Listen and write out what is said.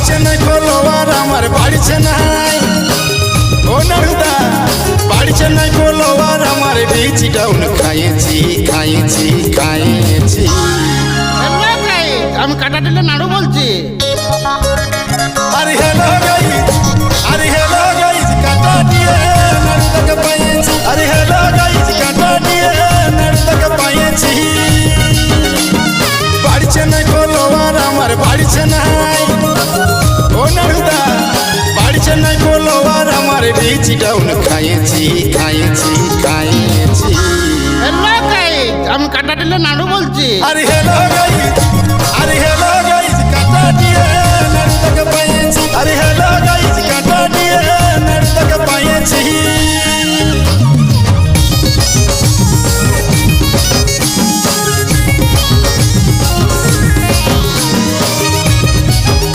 বাড়ছে না ফলোয়ার আমার বাড়ছে না ও নারুদা বাড়ছে না ফলোয়ার আমার রিচ ডাউন খাইছি খাইছি খাইছি আমি কাটা টেলে নাড়ু বলছি। আরে হ্যালো গাইস কাটা দিয়ে নারুদাকে পাইছি। আরে হ্যালো গাইস কাটা দিয়ে নারুদাকে পাইছি। বাড়ছে না ফলোয়ার আমার বাড়ছে না